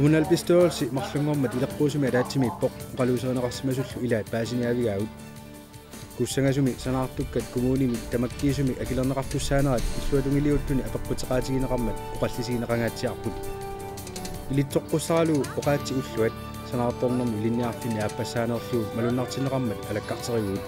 kommunalbestyrelse marlungormat ilaqquusumi alaatsimippoq qaluuserinaqarsimasullu ilaat paasiniavigaavut kussangasumi sanaartukkat kommunimi tamakkiisumi akilerneqartussaanarat illuatungiliuttuni apeqqutеqaatigineqarmat oqallisigineqangaatsiarput ilittoqqussaarlu oqaatsi ulluat sanaartornermi ilinniarfimi aappasaanerluu malunnartineqarmat alakkarteriguut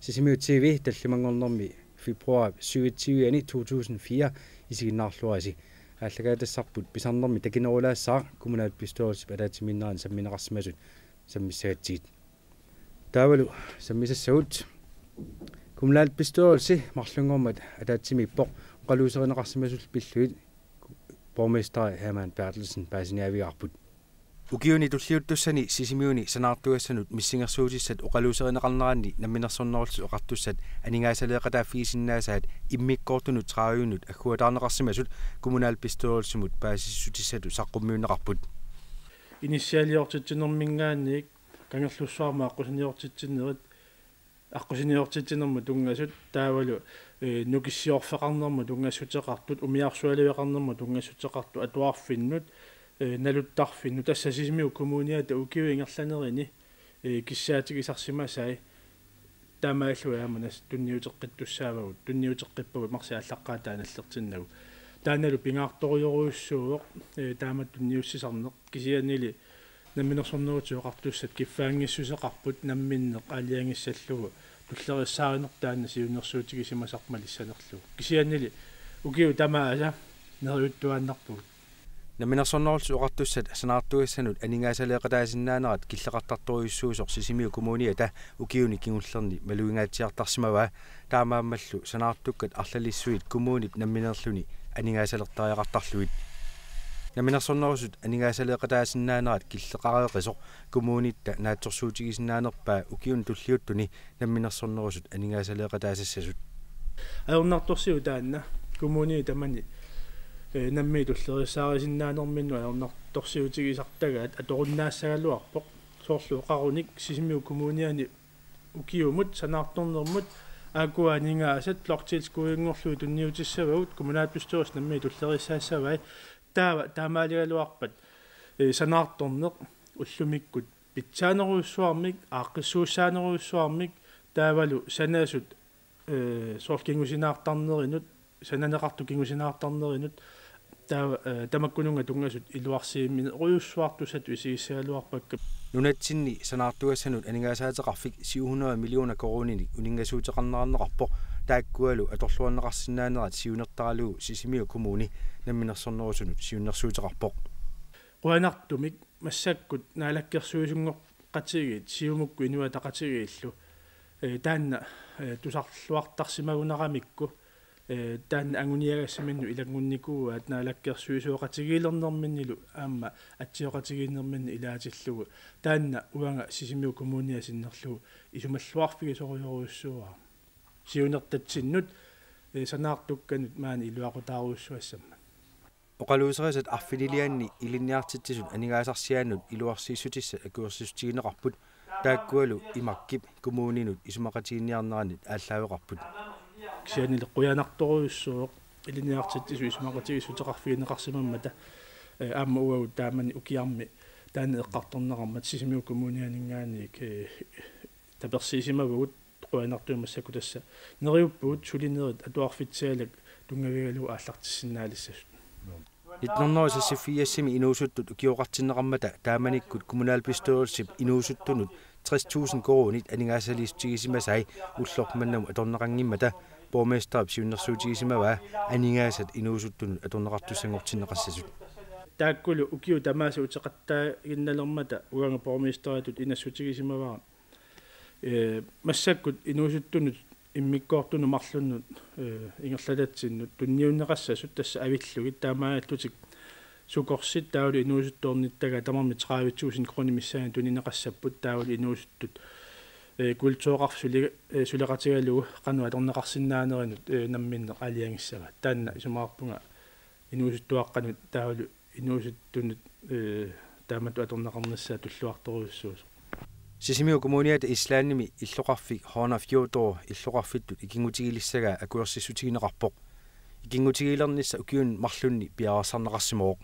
sisimiut TV tallimangornermi februar 27. 2004 isiginnaarluasi ааллагаатассарпут писарнэрми такинерулаассаа kommunalbestyrelse палаатиминнеран самминеқарсимасут саммиссагатсигит таавалу саммисассагут kommunalbestyrelse марлунгормат алаатсимиппоқ оқалуусеринеқарсимасул пиллуит borgmester Hermann Bertelsen паасиниавиарпут укиуни туллиуттуссани сисимиуни санаартуассанут миссингерсуутиссат оқалуусеринеқарнеранни намминерсорнерулсу оқартуссат анигаасалеэқатааффигисиннаасаат иммиккоортунут трааюнут аггуатаарнеқарсимасут kommunalbestyrelsumut паасиссутиссату саққуммиунеқарпут инисиалиортитсинермингаанник кангерлуссуарма аққусиниортитсинерит аққусиниортитсинерму тунгасут таавалу нукиссиорфеқарнерму тунгассутеқартут умиарсуалевеқарнерму тунгассутеқарту атуарфиннут налуттарфинну тассасисмиу коммуниата укиу ингерланерини киссаатигисарсимасай таамааллуааманас тунниутеққиттуссаавагут тунниутеққиппагут марси аллаққаатааналлертиннагу тааналу пингаарториоруйуссууоқ таамат тунниуссисарнеқ кисианили намминерсорнерутиоқартуссат киффаангиссусеқарпут намминнеқ аалиангиссаллугу туллериссааринер таана сиуннерсуутигисимасарпалиссанерлугу кисианили укиу тамааса нериуттуааннарпут намминерсорнерулсу оқартуссат санаартуассанут анигаасалеэқатаасиннаанерат киллеқартарторюссуусор сисимиу коммуниата укиуни кигуллерни малуингаатсиартарсимава таамааммаллу санаартуккат арлалиссуит коммунит намминерлуни анигаасалертариақартарлуит намминерсорнерусут анигаасалеэқатаасиннаанерат киллеқареэқисоқ коммунитта наатсорсуутигисиннаанерпаа укиун туллиуттуни намминерсорнерусут анигаасалеэқатаасассасут аернарторсиу таанна коммуни тамани намми туллерисаарисиннаанерминну аернарторсиутигисартагаат аторуннаассагалуарпоқ соорлу қаруник сисимиу коммуниани укиумут санаарторнермут аакуанингаасат лортилскуингорлуу тунниутиссавагут kommunalbestyrelse намми туллерисаассавай таамаалигалуарпат санаарторнеқ уллумиккут питсаанеруйуссуармик ааққиссууссаанеруйуссуармик таавалу санаасут соорлкингусинаартарнеринут сананеқарту кингусинаартарнеринут тамаккунунга тунгасут илуарсииммин руйуссуартусат висигиссагалуарпакка нунатсинни санаартуассанут анигаасаатеқарфик 700 миллиона коронини унингасуутеқарнеқарнеқарпо тааккуалу аторлуаннеқарсинаанерат сиунертаралугу сисимиу коммуни намминерсорнерусунут сиуннерсуутеқарпоқ қуанартумик массаккут наалаккерсуисунгоқ қатигит сиумукку инуа тақатигииллу таанна тусарлуартарсимагунерамикку таан ангуниагассаминну илагунникууаат наалаккерсуисуоқатигилернэрминнилу аама атсиоқатигиннэрминни илаатиллугу таанна уанга сисимиу коммуниасиннерлугу исумаллуарфигисориоруйуссуаа сиунертатсиннут санаартукканут маани илуақутааруйуссуассамма оқалуусерисат арфилилианни илинниартитсисут анигаасарсиааннут илуарсииссутисса акуерсисутигинеқарпут тааккуалу имаккип коммуунинут исумақатигинниарнеранит ааллаавеқарпут кисианили қуянарторуйуссууоқ илиниартиттису исумақатигиссутеқарфигинеқарсимаммата аама уау таамани укиарми таана эққарторнеқармат сисимиу коммунианингаанник таперсисимавгут қуянартуимассаку тасса нериуппуут сулинерит атуарфитсаалак тунгавигалу ааллартиссиннаалиссасут итнернерусассиффиассими инуусуттут укиоқартиннеқармата тааманиккут kommunalbestyrelse инуусуттунут 60.000 коронит анигаасалиистигисимасай уллорманнаму аторнеқангиммата borgmester сиуннерсуутигисимава анигаасат инуусуттунут аторнеқартуссангортиннеқассасут тааккулу укиу тамааса утеқаттаа гинналермата уанга borgmesteratut инассутигисимаваа массаккут инуусуттунут иммиккоортуну марлуннут ингерлалатсиннут тунниуннеқассасут тасса авиллугит таамааллутик сукорсит таавалу инуусутторниттага тамарми 30.000 крони миссаан тунинеқассаппут таавалу инуусуттут культуоқарсули сулеқатигалугу қануа торнеқарсинаанеринут намминнеқ алиангиссава таанна исумаарпунга инуусуттуаққанут таавалу инуусуттунут таамату аторнеқарнассаа туллуарторуйуссуус сисимиу коммуниата ислаанними иллоқарфик хоона фьотоо иллоқарфиттут икингутигилиссага акуерсиссутигинеқарпоқ Ikingutigilernissa ukiun marlunni piarasarnaqarsimooq.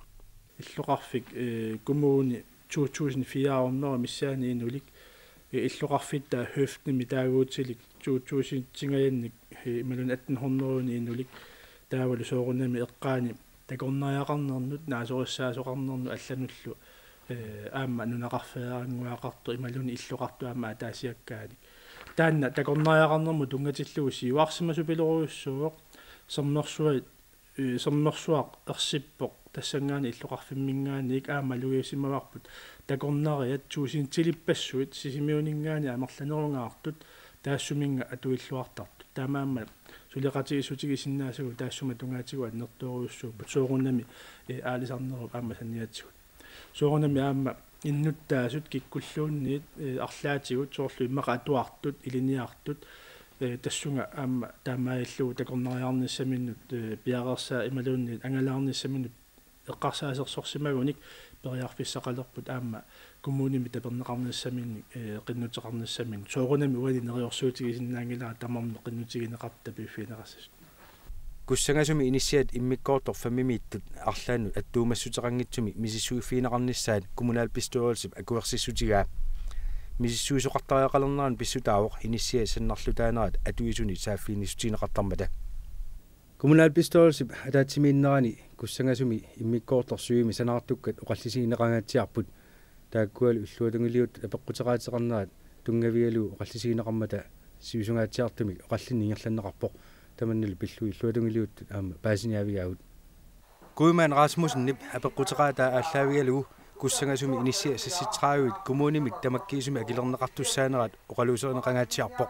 Illuqarfik kommuni 2004 missaani inulik illuqarfitta høftnimi taaguutilik 2000 tingayannik imalun 1800 inulik taavalu soorunami eqqaani takornariaqarnernut naasorissaasoqarnernu аллануллу аама нунақарфеаангуақарту ималуни иллуқарту аама атаасиаккаани таанна такорнariaqarnermu тунгатиллугу сиуарсимасу пилоруйуссуоқ соммерсуақ ерсиппоқ тассангаани иллуқарфиммингаани аама луиусимаварпут такорнариат туусинтилиппассуит сисимиунингаани амерланерунгаартут таассуминга атуиллуартартут таамаама сулеқатигисутиги синнаасагу таассума тунгаатигу аннерторуйуссууппут соорунами аалисарнеруп аама санниатсигут соорунами аама иннуттаасут киккуллуунниит арлаатигут соорлу иммақа атуартут илиниартут тассунга аама таамаиллуу такорнариарниссаминнут пиареерсаа ималуунниит ангалаарниссаминнут эққарсаасерсорсимагуник периарфиссақалерпут аама коммуними тапернеқарниссаминник қиннутеқарниссамин соорунами уали нериорсуутиги синнаангилаа тамарне қиннутигинеқарта пиффинеқассасут куссангасуми инисиат иммиккоортор фамимииттут арлаанну аттуумассутеқангитсуми мисиссуиффинеқарниссаат коммунаал писториалсип акуерсиссутигаа мисиссуисоқартариақалернеран писсутаавоқ инисиа саннарлутаанерат атуисуни сааффиинисутинеқартармата коммунаал писториалсип атаатсимииннерани куссангасуми иммиккоорторсуими санаартуккат оқаллисигинеқангаатсиарпут тааккуалу уллуатунгилиут апеққутеқаатеқарнерат тунгавиалу оқаллисигинеқармата сиусунгаатсиартумик оқаллинни ингерланнеқарпоқ таманнил пиллуи уллуатунгилиут аама паасиниавигаут куимаан Расмусеннип апеққутеқаатаа ааллаавигалугу куссангасуми инисиа сасситраавит коммунимик тамаккиисуми акилернеқартуссаанерат оқалуусернеқангаатсиарпоқ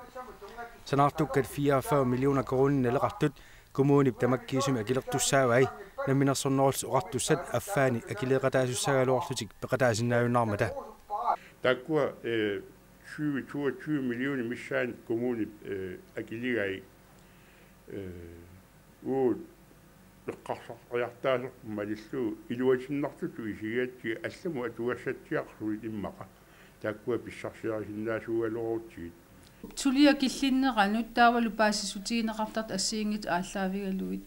санаартуккат 44 миллиона кроонин налеқартут коммунип тамаккиисуми акилертуссаавай наминерсорнерулс оқартуссат аффаани акилеқатаасуссагалуарлутик пеқатаасиннаавинаармата таккуа 20 миллиона миссаан коммунип акилигай уу эққарсартариартаасер малиллуу илуатиннартуту исигаатти алламу атуассатсиарлуит иммақа таккуа писсарсиарисиннаасугалуруутсигит тулиа киллиннеранут таавалу паасисутигинеқартарт ассиингит ааллаавигалуит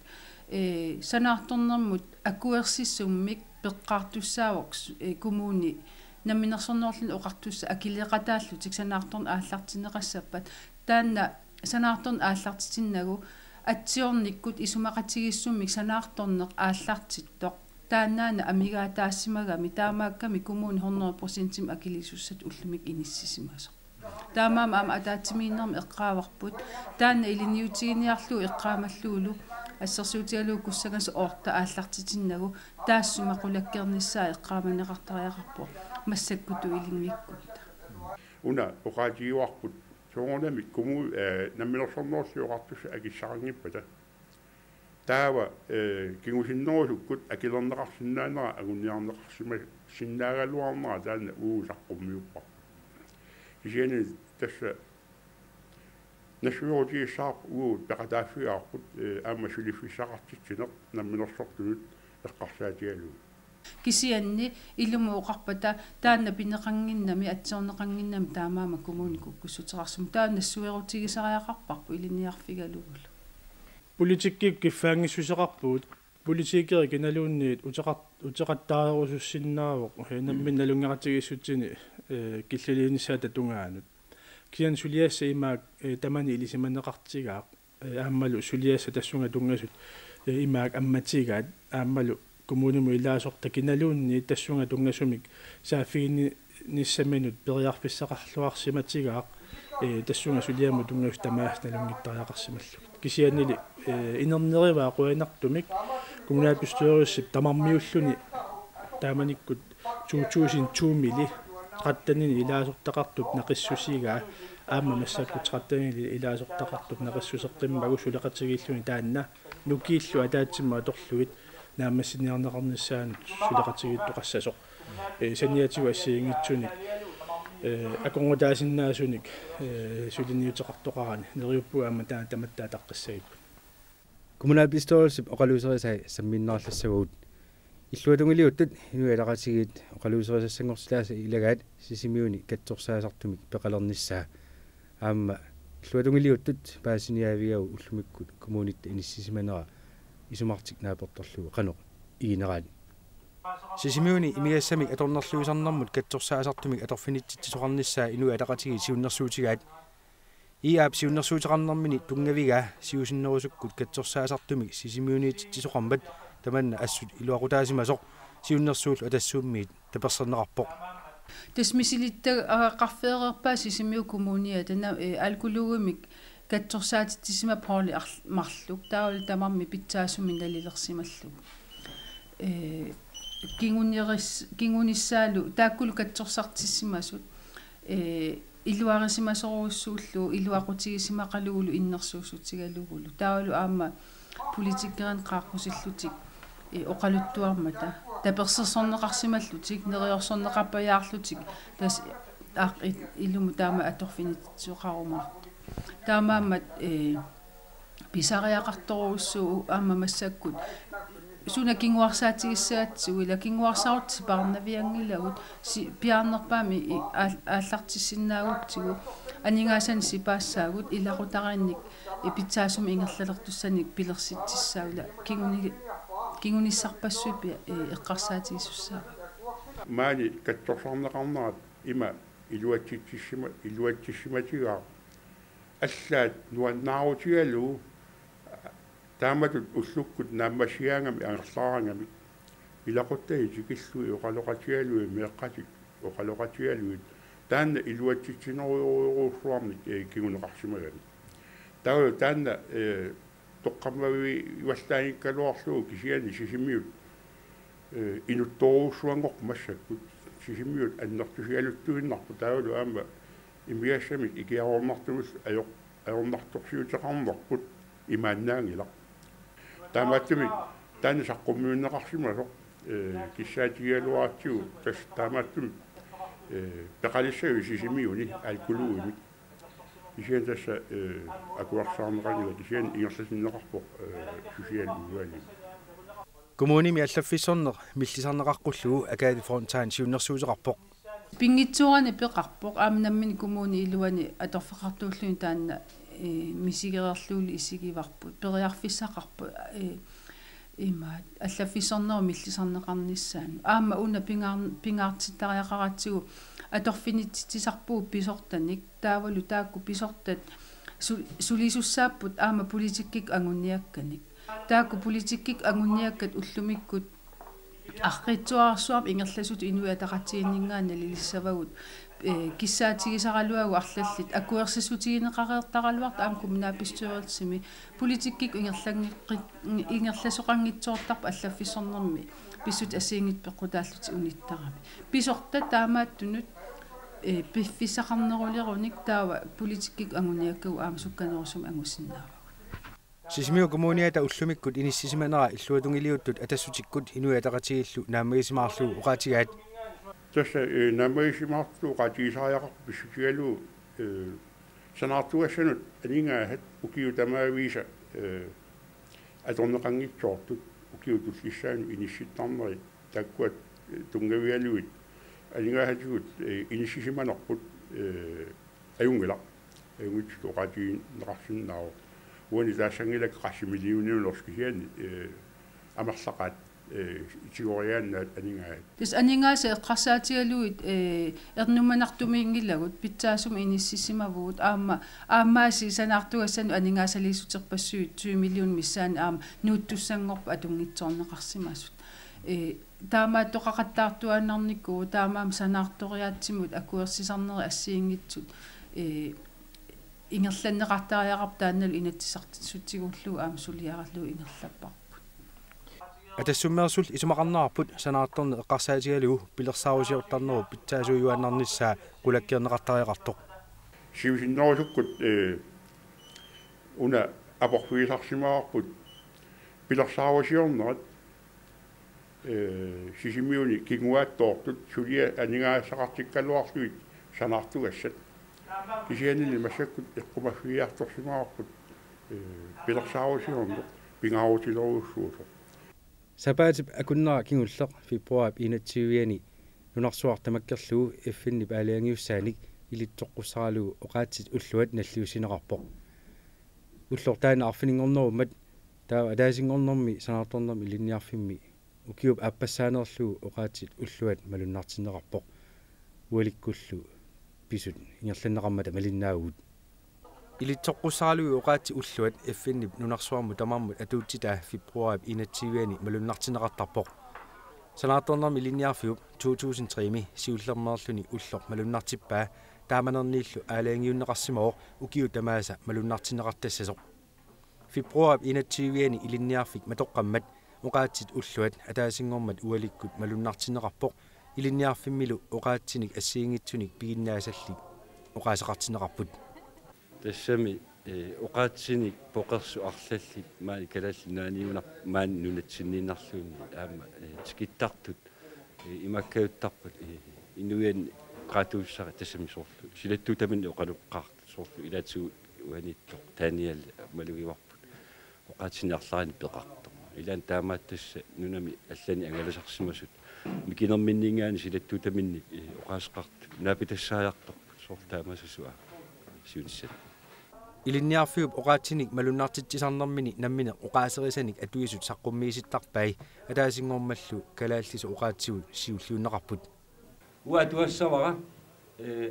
санаарторнэрмут акуерсиссуммик пеққартуссаавокс коммуни наминерсорнерлун оқартусса акилеқатааллутик санаарторн ааллартинеқассаппат таанна санаарторн ааллартитиннагу атсиорниккут исумақатигиссуммик санаарторнеқ ааллартиттоқ тааннаана амигаатаассимагами таамаакками коммуни 100% акилисуссат уллумик иниссисимасо таамаама аама атаатсимииннерми эққааварпут таанна илиниутигиниарлуу эққаамаллуулу ассерсуутигалуу куссагас оорта ааллартитиннагу таассума қулаккерниссаа эққааманеқартариақарпу массаккуту илингиккута уна оқаатигиуарпут соорунами комму намминерсорнерсиоқартусса акиссарангиппата таава кингусиннерусуккут акилернеқарсинаанера агунниарнеқарсима синнаагалуарнера таанна уусаққуммиуппа ижене тасса нашууртиссаап уу пеқатааффиаарпут аама сулиффиссақартитсинеқ намминерсортунут эққарсаатигалу кисианни илумуоқарпата таанна пинеқангиннами атсоорнеқангиннами таамаама коммуни куккуссутерарсум таанна суерутигисариақарпарпу илиниарфигалугул политиккик киффаангиссусеқарпуут политикери киналуунниит утеқаттаарерусуссиннаавоқ наммин налунгератигиссутсини киллилиинissaата тунгаанут киан сулиасса имаак тамани илисиманеқартигаақ ааммалу сулиасса тассунга тунгасут имаак амматигаат ааммалу коммуниму илаасорта киналуунни тассунга тунгасумик саафиини ниссаминут периарфиссақарлуарсиматигаақ тассунга сулиаму тунгасу тамаас налунгиттариақарсималлу кисианнили инернериваа қуанартумик коммунаал писториуссип тамармиуллуни тааманиккут 2002 мили qattanini ilaasuqtaqartut naqissusigaa aamma massakut qattanini ilaasuqtaqartut naqissuseqqimmagu suleqatigilluni taanna nukiillu ataatsimma atorluit naammassiniarneqarnissaanut suleqatigittu qassasoq saniatigu assiingitsunik akongutaasinnnaasunik suliniuteqartoqarani neriuppu aamma tamatta taqqissagip kommunal pistolsip oqaluuserisai samminnaarlassaguut иллуатунгилиуттут инуалақатигит оқалуусерисассангорсилааса илагаат сисимиуни катсорсаасартумик пеқалерниссаа аама иллуатунгилиуттут паасиниавигау уллумиккут коммунитта иниссисиманера isumartik naaportorlugu qanoq igineraani sisimiuni imigassami atornerluisarnermut katsorsaasartumik atorfinittisoqarnissaa inu ataqatigi siunnersuutigaat iap siunnersuutiqarnermini tungaviga siusinnerusukkut katsorsaasartumik sisimiuniittisoqarmat tamanna assut iluaqutaasimasoq siunnersuullu atassuummiit taperserneqarpoq tasmisilitta aqarfeererpaa sisimiu kommunia tana alkulugumik katsorsaatittisima pauli marluk taul tamarmi pitsaasumi nalilersimallu kingunissaalu taakkulu katsorsartissimasut iluarisimasoruussuullu iluaqutigisimaqaluulu innersuussutigalugulu taulu aama politikkeran qaaqqusillutik oqaluttuarmata tapersersorneqarsimallutik neriorsorneqappajaarlutik tas illumu taama atorfinitsuqaruma taamaammat pisariaqartoruussuu aama massakkut suna kinguarsaatigissaatsugu ila kinguarsaarut parnaviangilagut piarnerpaami aallartissinnaagutsigu aningaasani sipaassaagut ilaqutarinnik ipitsaasumi ingerlalertussanik pilersittissaula kingunissarpassuipi eqqarsaatigissussaa maani katsorsorneqarnerat ima iluatsissimatigaa аллаат нуаннаарутигалу тааматут уллуккут нааммасиаангами ангерлаарангами илақуттаи тикиллуи оқалоқатигалуи меэққатик оқалоқатигалуит таанна илуатситсинеруйоруусуарник кигунеқарсимагами таа таанна тоққаммави иваллааниккалуарлуу кисиани сисимиут инутторуусуангоқ массаккут сисимиут аннертусигалуттуиннарпу таавалу аама имиассамик икиаруарнартумус аёрнарторсиутеқарнерпут имааннаангила таамааттуми таана саққуммиуннеқарсимасоқ киссаатигалуаатсигу тас таамааттуми пеқалиссагу сисимиуни алкулууимик кисиан тасса акуарсаарнеқангила кисиан ингерласиннеқарпоқ сусиал угаали коммуними аллаффиссорнеқ миллисарнеқарқуллугу акаали фронтаан сиуннерсуутеқарпоқ пингитсуурани пеқарпоқ аамнаммини коммуни илуани аторфеқартууллуни таанна мисигерерлуули исигиварпут периарфиссақарпу имаат аллаффиссорнеру миллисарнеқарниссаан аама уна пингаартиттариақаратсигу аторфиниттисарпуу писортаник таавалу таакку писортат сулисуссааппут аама политиккик ангунниакканик таакку политиккик ангунниаккат уллумиккут арритсуарсуарп ингерласут инуатақатигиннгаана лилиссавагут киссаатигисаралуагу арлаллит акуерсисутигинеқареэртаралуарт аамку минаапистуерсими политиккик ингерласоқангитсуортарпа аллаффиссорнерми писсут асиингит пеққутааллути униттарами писорта таамааттунут пиффисақарнерулеруник таава политиккик ангуниаккагу аама сукканерусум ангусиннаава сисимиу коммуниата уллумиккут иниссисиманера иллуатунгилиуттут атассутиккут инуятақатигиллу наамагисимаарлу уқаатигаат тасса наамагисимаарлу уқаатигисариақар писсутигалу санаартуассанут анингаахат укиу тамаависа аторнеқангитсоортут укиу туллиссаану инисситтарнери таккуат тунгавиалуит анингаахатигут иниссисиманерпут аюнгила аюнгит уқаатигинеқарсиннаава уани таасангилак қассимилиунилорскисиани амерлақаат итигориааннаат анингаа тис анингааса эққарсаатигалуит эрнуманартумиингиллагут питсаасум иниссисимавуут аамааси санаартугассану анингаасалиисутерпассуит 2 миллион миссаани аама нууттуссангорпа атунгитсоорнеқарсимасут таамаа тоқақаттаартуааннарникку таамаам санаарториаатсимут акуерсисарнери ассиингитсут ингерланнеқартариақарп таанналу инатсисартитсутсигуллуу аама сулиараллуу ингерлаппарпут атассуммерсул исумақарнаарпут санаарторне эққарсаатигалугу пилерсаарусиортарнеру питсаасуйуаннарниссаа қулаккиернеқартариақартоқ сивисиннерусуккут уна апорфуисарсимаарпут пилерсаарусиорнерат сисимиуни кигуааттоортут сулиа анигаасақартиккалуарлуит санаартугассат кисианили массаккут эққумаффиарторсимаарпут пилерсаарусиорнер пингаарутилеруссуусо сапаатип акуннера кингуллеқ фебруап инатсиуиани нунарсуартамаккерлугу эффинни паалиангиуссааник илитсоққуссаралугу оқаатсит уллуат наллиусинеқарпоқ уллортаана арфинингорнеруммат taa adaasingornermi sanartornermi linniarfimmi ukiup appasaanerluu oqaatit ulluat malunnartineqarpoq ualikkullu pisut ingerlanneqarmata malinnaagut ilitsoqqussaralui oqaati ulluat iffinnip nunarsuarmu tamarmut atuutsitaa februarip inatsiviani malunnartineqartarpoq sanartornermi linniarfiup 2003mi siullermerluni ullor malunnartippaa taamanerniillu aalaangiunneqarsimooq ukiu tamaasa malunnartineqartassasoq februarip inatsiviani ilinniarfik matoqqammat oqaatsit ulluat ataasingormat ualikkut malunnartineqarpoq ilinniarfimmilu oqaatsinik assiingitsunik piginnaasalli oqaaseqartineqarput тассами оqaatsinik поqersu арлалли маани калалли нааниунар маани нунатсиннииннарлуунни аама тикиттартут имаккаюттарпут инуян qaatuussara тассами соорлу силаттутаминни оқалуққарт соорлу илаатигу уаниттоқ тааниал малугиварпут оqaatsiниарлаани пеқарто илаан таамааттасса нунами аллани ангаласарсимасут микинерминнингаани силаттутаминни оqaасеқарту наапитассааярторпут соорлаамасасуа сиунissat ilinniarfiup oqaatsinik malunnartitsisarnermini nammine oqaaserisanik atuisut saqqummiisittarpai ataasingormallu kalaallisu oqaatsigut siulluunneqarput уатуассавара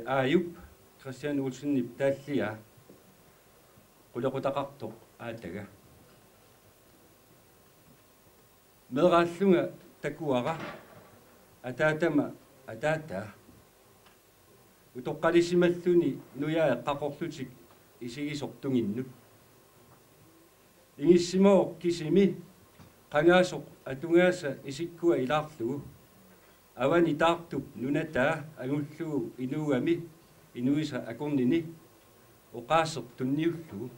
ааюп Christian Olsen таллиа qulaqutaqartoq аатага мерааллунга такуара атаатама атаата утоqqalisималлуни нуяа эққақорлутик исигисортунгиннут ингиссимоо кисими qangaasuq атунгааса исиккуа илаарлугу авани таартуп нунатаа агуллугу инуугами инуиса акорнини оqaасеq тунниуллугу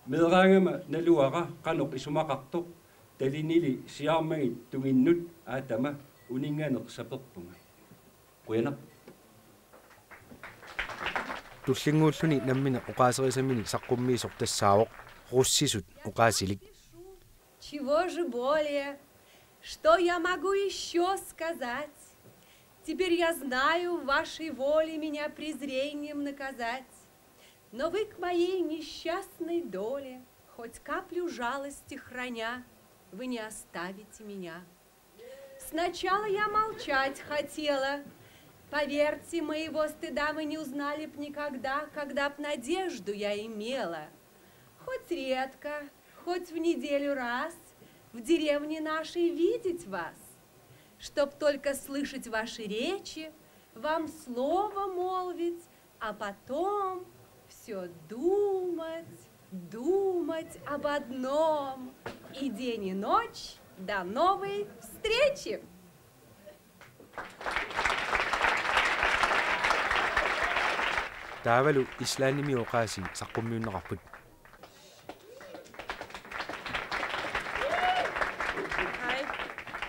мераангама налуара qanoq исумақартоq талинили сиаармагит тугиннут аатама унингаанеқ саперпунга quena туллингууллуни наммина оqaасерисамини саққуммиисор тассаавоқ руссисут оqaасилик Чего же более? Что я могу еще сказать? Теперь я знаю, вашей воле меня презрением наказать. Но вы к моей несчастной доле, хоть каплю жалости храня, вы не оставите меня. Сначала я молчать хотела. Поверьте, моего стыда вы не узнали б никогда, когда б надежду я имела. Хоть редко, хоть в неделю раз в деревне нашей видеть вас, чтоб только слышать ваши речи, вам слово молвить, а потом все думать, думать об одном, и день и ночь до новой встречи. таавалу ислааними оqaasi саққуммиуннеқарпут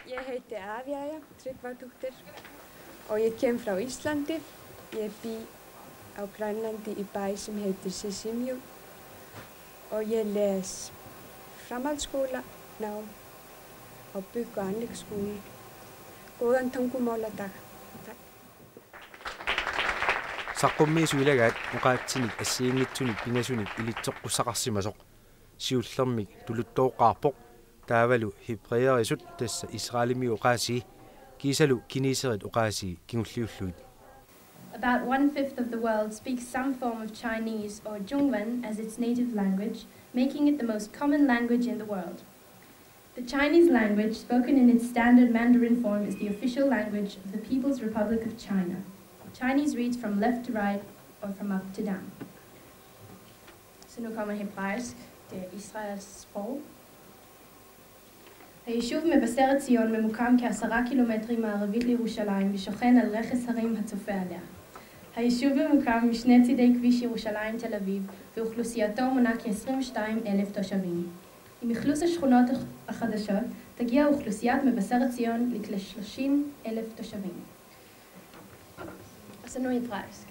Jeg heter Avia Tryggvadóttir og ég kem frá Íslandi. Ég bý á Grænlandi í bæ sem heitir Sisimiut og ég les framhaldsskóla nám á bygg- og anlægsskólan. Góðan tungumáladag. Tak. саққуммиисуилагаат оqaatsinik ассиингитсуник пингасуник илитсоққуссақарсимасоқ сиуллермик тулуттооққарпоқ таавалу хибреерисут тасса исраалими оqaasi кисалу кинисерит оqaasi кигуллиуллуит About 1/5 of the world speaks some form of Chinese or Zhongwen as its native language, making it the most common language in the world. The Chinese language, spoken in its standard Mandarin form, is the official language of the People's Republic of China. Chinese reads from left to right or from up to down. Så nu kommer hebraisk, det er Israels sprog. היישוב מבשרת ציון ממוקם כ10 קילומטרים מערבית לירושלים ושוכן על רכס הרים הצופה עליה. היישוב ממוקם משני צידי כביש ירושלים תל אביב ואוכלוסייתו מונה כ22,000 תושבים. עם אכלוס השכונות החדשות תגיע אוכלוסיית מבשרת ציון לכ30,000 תושבים. Så nu hebraisk.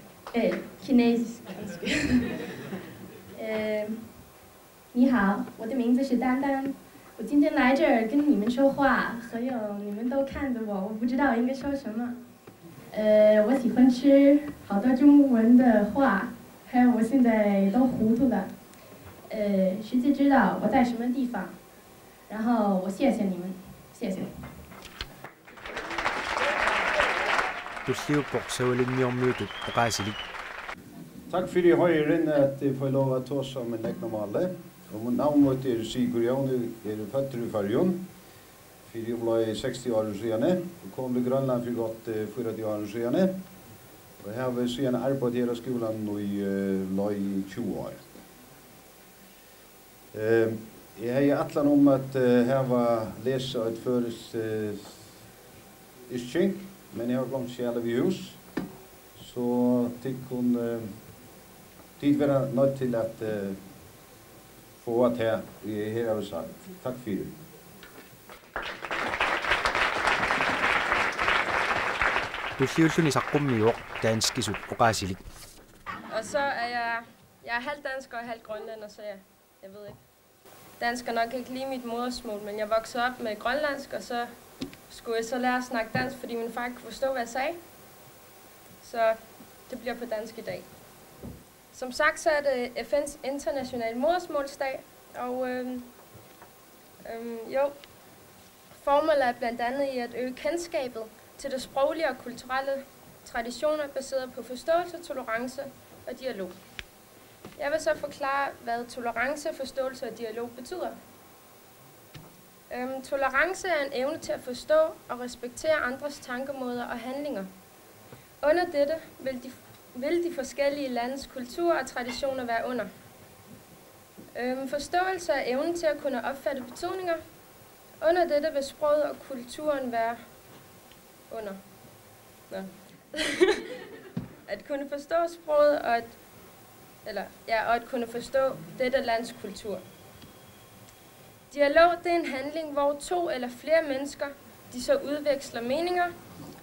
Kinesisk. Ni hao, 我的名字是丹丹。我今天来这儿跟你们说话，还有你们都看着我，我不知道应该说什么。我喜欢吃好多中文的话，还有我现在都糊涂了。实际知道我在什么地方，然后我谢谢你们，谢谢。Tulliuppoq saulinniormiutut oqaasilik. Tak fordi højren at få lov at tage som en normale. Og min navn er Sigurd Javn, jeg er født i Færøen. Fordi jeg ble 60 år siden, og kom til Grønland for godt 40 år siden. Og jeg har siden arbejdet her i skolen i 20 år. Jeg har atlan om at her var læse et føres ischink, men jeg har glemt sjæle ved hus. Så det kunne tid være nødt til at få at her har vi sagt. Tak for det. Tulliulluni saqqummiuq taanskisut oqaasilik. Og så er jeg er halvt dansk og halvt grønlænder, så jeg ved ikke. Dansk er nok ikke lige mit modersmål, men jeg voksede op med grønlandsk, og så skulle jeg så lære at snakke dansk, fordi min far ikke kunne forstå, hvad jeg sagde. Så det bliver på dansk i dag. Som sagt, så er det FN's internationale modersmålsdag, og formålet er blandt andet i at øge kendskabet til det sproglige og kulturelle traditioner baseret på forståelse, tolerance og dialog. Jeg vil så forklare, hvad tolerance, forståelse og dialog betyder. Tolerance er en evne til at forstå og respektere andres tankemåder og handlinger. Under dette vil de forskellige landes kultur og traditioner være under. Forståelse er evnen til at kunne opfatte betydninger. Under dette vil sproget og kulturen være under. At kunne forstå sproget og at kunne forstå dette lands kultur. Dialog, det er en handling, hvor to eller flere mennesker, de så udveksler meninger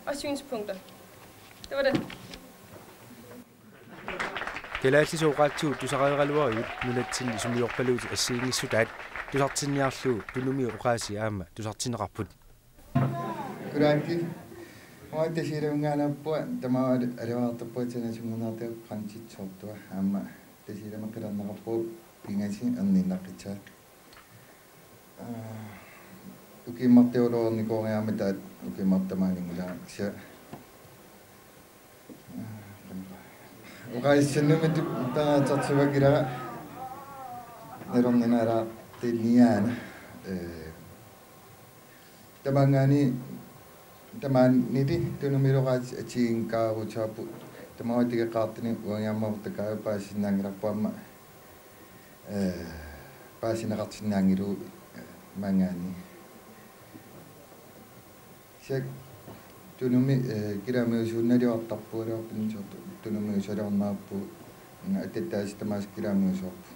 og synspunkter. Det var det. Kelaati soqaattu tusaqaluaruut nunatsinni sumiorpaluut assiingissutaat tusartinniarlu tunumi uqaasi aama tusartineqarput. Kuraaki Oite siirungaanapua tämä arivaartappuitsena sungunaateo qanchitsortua aama tasiirameqilannaqarpu pingasi anninnaqitsa ukimartiuluornikooriaamata ukimartamaaningulaaksia uqaissannumit taatartuvakila nerorninara tilniaana tamangani Tämän niti tunumiroqaat atiinkaaruutaapu tamautigeqaartini uangiammarutakaa paasinnaangilarpuamma paasineqartinnaangilu mangaani sak tunumi kilamiusuunnaliortarpuuliorpin sortu tunumiusalornaappu attattaasitamaas kilamiusorpu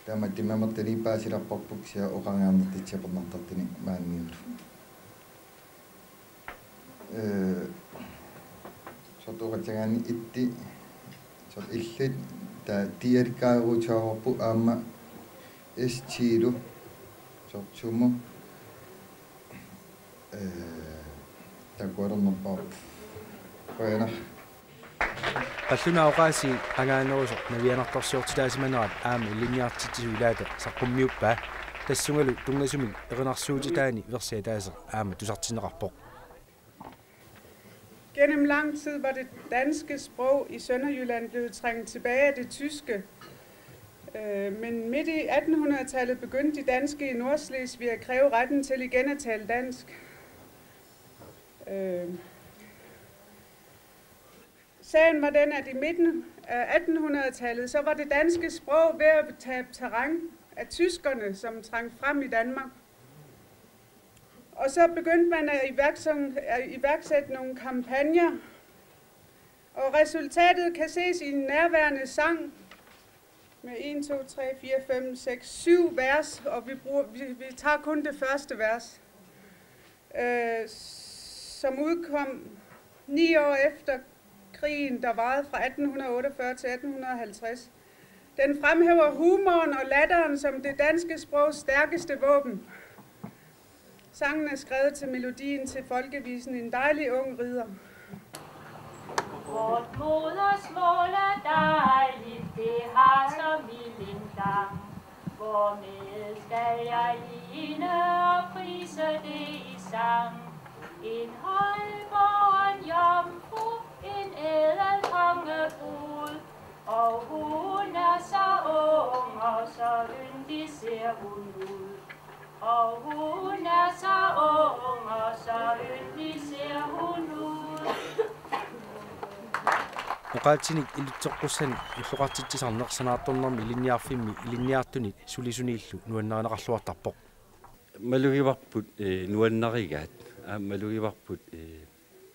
tama timmamertani paasilarparpuksia oqangaarnertitsiapernertartini maanniulu sotuqatsagaani itti sot illit ta tiarikaaruutaarorpu aama istiilu sortumu takualernerparpu qoyana qalluna oqaasi angaaneruso navianartorsiortilaasimanarat aama illinniartitsisuulaata saqqummiuppaa tassungalu tungasumi erinarsuutitaani versia taase aama tusartineqarpoq. Gennem lang tid var det danske sprog i Sønderjylland blevet trængt tilbage af det tyske. Men midt i 1800-tallet begyndte de danske i Nordslesvig at kræve retten til igen at tale dansk. Sagen var den, at i midten af 1800-tallet, så var det danske sprog ved at tabe terræn af tyskerne, som trængte frem i Danmark. Og så begyndte man at iværksætte nogle kampagner, og resultatet kan ses i en nærværende sang med 1, 2, 3, 4, 5, 6, 7 vers, og vi tager kun det første vers, som udkom 9 år efter krigen, der varede fra 1848 til 1850. Den fremhæver humoren og latteren som det danske sprogs stærkeste våben. Sangen er skrevet til melodien til folkevisen En dejlig ung ridder. Vort modersmål er dejligt, det har så vild en klang. Hvormed skal jeg ligne og prise det i sang? En højborgen jomfru, en ædel kongebrud, og hun er så ung, og så yndig ser hun ud. Og hun er så ung, og så yndig ser hun ud. Oqaatinik ilutseqqussan ulluqartitsisarneqsanaartornermi ilinniarfimmi ilinniartuni sulisuniillu nuannaaneqarluartarpoq malugivarput nuannarigaat malugivarput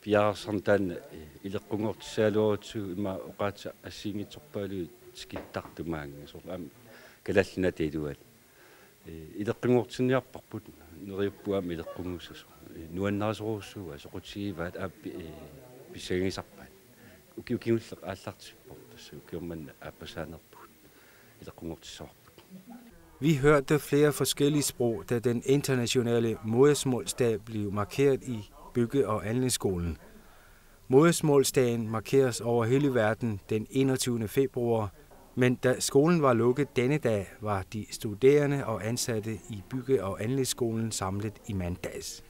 piarsartaana ileqqungortissaaluarutsu ima oqaatsa assiingitsorpaaluut skittartumaanga sorlaam kalallunatiluat ileqqungortinniarparput neriuppuam ileqqungussas nuannarisoruussuga soqutigivaat aappi pissagisarpaat ukiukiulleq aallartippo tassu ukiummanna aappasaanerput ileqqungortissoorput. Vi hørte flere forskellige sprog, da den internationale modersmålsdag blev markeret i Bygge- og Anlægsskolen. Modersmålsdagen markeres over hele verden den 21. februar, men da skolen var lukket denne dag, var de studerende og ansatte i Bygge- og Anlægsskolen samlet i mandags.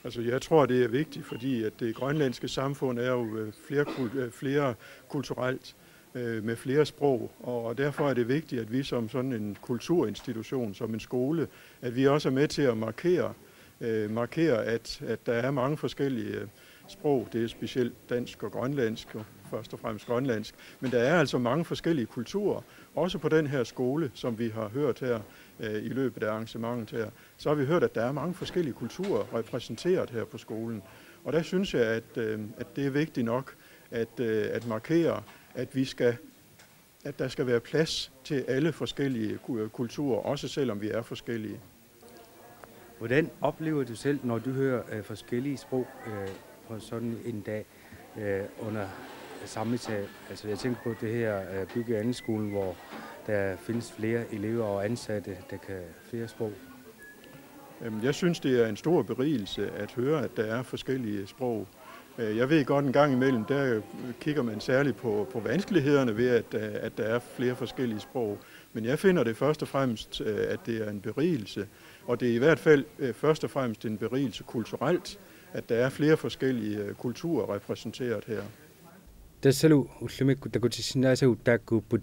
Altså, jeg tror, det er vigtigt, fordi at det grønlandske samfund er jo flere kulturelt med flere sprog, og derfor er det vigtigt, at vi som sådan en kulturinstitution, som en skole, at vi også er med til at markere at der er mange forskellige sprog. Det er specielt dansk og grønlandsk, og først og fremmest grønlandsk. Men der er altså mange forskellige kulturer, også på den her skole, som vi har hørt her i løbet af arrangementet her. Så har vi hørt, at der er mange forskellige kulturer repræsenteret her på skolen. Og der synes jeg, at det er vigtigt nok at markere, at der skal være plads til alle forskellige kulturer, også selvom vi er forskellige. Hvordan oplever du selv, når du hører forskellige sprog på sådan en dag under samletag? Altså jeg tænker på det her Bygge- og Anlægsskolen, hvor der findes flere elever og ansatte, der kan flere sprog. Jeg synes, det er en stor berigelse at høre, at der er forskellige sprog. Jeg ved godt, en gang imellem, der kigger man særligt på vanskelighederne ved, at der er flere forskellige sprog. Men jeg finder det først og fremmest, at det er en berigelse. Og det er i hvert fald først og fremmest en berigelse kulturelt, at der er flere forskellige kulturer repræsenteret her. Tassalu ullumikku takutissinnaasagut taakkuupput.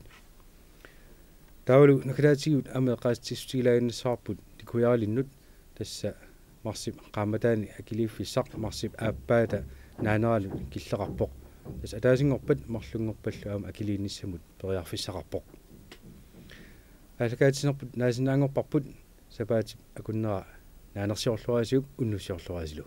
Taavalu nakalaatigut ameqaastissutiilaaginnassarput tikuyaralinnut tassa marsip qaamataani akiliiffissaq marsip aappaata naaneralu killeqarpoq. Tas ataasingorpat marlungorpallu aama akiliinnissamut periarfissaqarpoq. Alakaatinerput naasinaangorparput sapaatip akunnera naanersiorluarasiuk unnussiorluarasilu.